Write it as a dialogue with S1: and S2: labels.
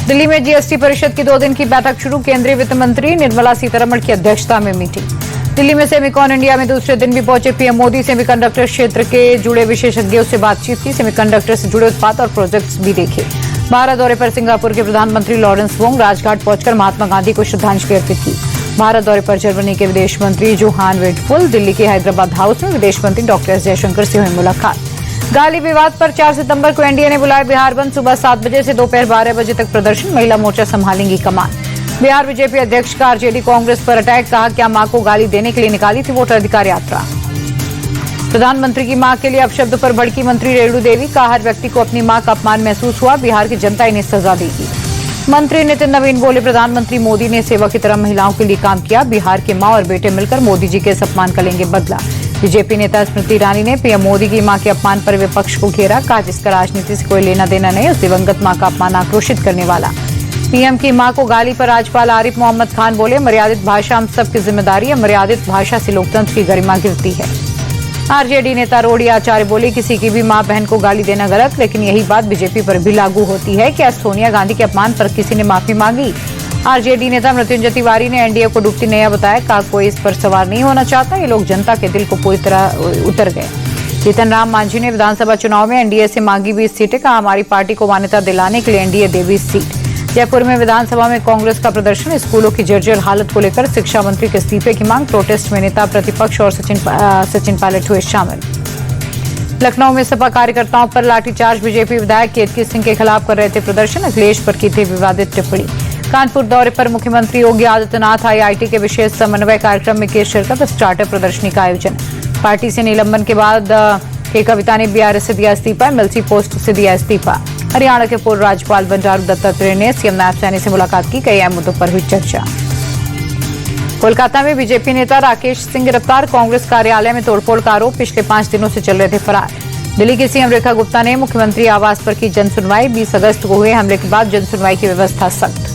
S1: दिल्ली में जीएसटी परिषद की 2 दिन की बैठक शुरू। केंद्रीय वित्त मंत्री निर्मला सीतारमण की अध्यक्षता में मीटिंग। दिल्ली में सेमिकॉन इंडिया में दूसरे दिन भी पहुंचे पीएम मोदी। सेमीकंडक्टर क्षेत्र के जुड़े विशेषज्ञों से बातचीत की। सेमीकंडक्टर से जुड़े उत्पाद और प्रोजेक्ट्स भी देखे। भारत दौरे पर सिंगापुर के प्रधानमंत्री लॉरेंस वोंग राजघाट पहुंचकर महात्मा गांधी को श्रद्धांजलि अर्पित की। भारत दौरे पर जर्मनी के विदेश मंत्री जोहान वेडफुल। दिल्ली के हैदराबाद हाउस में विदेश मंत्री डॉक्टर एस जयशंकर से हुई मुलाकात। गाली विवाद पर 4 सितंबर को एनडीए ने बुलाया बिहार बंद। सुबह 7 बजे से दोपहर 12 बजे तक प्रदर्शन। महिला मोर्चा संभालेंगी कमान। बिहार बीजेपी अध्यक्ष का आरजेडी कांग्रेस पर अटैक। कहा क्या मां को गाली देने के लिए निकाली थी वोटर अधिकार यात्रा। प्रधानमंत्री की मां के लिए अपशब्द पर भड़की मंत्री रेणु देवी। कहा हर व्यक्ति को अपनी मां का अपमान महसूस हुआ। बिहार की जनता इन्हें सजा देगी। मंत्री नितिन नवीन बोले प्रधानमंत्री मोदी ने सेवा की तरह महिलाओं के लिए काम किया। बिहार के मां और बेटे मिलकर मोदी जी के इस अपमान का लेंगे बदला। बीजेपी नेता स्मृति ईरानी ने पीएम मोदी की मां के अपमान पर विपक्ष को घेरा। कहा जिसका राजनीति से कोई लेना देना नहीं, उस दिवंगत मां का अपमान आक्रोशित करने वाला। पीएम की मां को गाली पर राज्यपाल आरिफ मोहम्मद खान बोले मर्यादित भाषा हम सबकी जिम्मेदारी है। मर्यादित भाषा से लोकतंत्र की गरिमा गिरती है। आरजेडी नेता रोडी आचार्य बोले किसी की भी मां बहन को गाली देना गलत, लेकिन यही बात बीजेपी पर भी लागू होती है। क्या सोनिया गांधी के अपमान पर किसी ने माफी मांगी? आरजेडी नेता मृत्युंजय तिवारी ने एनडीए को डूबती नैया बताया। कहा कोई इस पर सवार नहीं होना चाहता। ये लोग जनता के दिल को पूरी तरह उतर गए। जीतन राम मांझी ने विधानसभा चुनाव में एनडीए से मांगी 20 सीटें। कहा हमारी पार्टी को मान्यता दिलाने के लिए एनडीए दे 20 सीट। जयपुर में विधानसभा में कांग्रेस का प्रदर्शन। स्कूलों की जर्जर हालत को लेकर शिक्षा मंत्री के इस्तीफे की मांग। प्रोटेस्ट में नेता प्रतिपक्ष और सचिन पायलट हुए शामिल। लखनऊ में सपा कार्यकर्ताओं पर लाठीचार्ज। बीजेपी विधायक केतकी सिंह के खिलाफ कर रहे थे प्रदर्शन। अखिलेश पर की थी विवादित टिप्पणी। कानपुर दौरे पर मुख्यमंत्री योगी आदित्यनाथ। आईआईटी के विशेष समन्वय कार्यक्रम में की शिरकत। स्टार्टअप प्रदर्शनी का आयोजन। पार्टी से निलंबन के बाद के कविता ने बीआरएस से दिया इस्तीफा। एमएलसी पोस्ट से दिया इस्तीफा। हरियाणा के पूर्व राज्यपाल बंडारू दत्तात्रेय ने सीएम नायब सैनी से मुलाकात की। कई अहम मुद्दों पर हुई चर्चा। कोलकाता में बीजेपी नेता राकेश सिंह गिरफ्तार। कांग्रेस कार्यालय में तोड़फोड़ का आरोप। पिछले 5 दिनों से चल रहे थे फरार। दिल्ली की सीएम रेखा गुप्ता ने मुख्यमंत्री आवास पर की जनसुनवाई। 20 अगस्त को हुए हमले के बाद जनसुनवाई की व्यवस्था सख्त।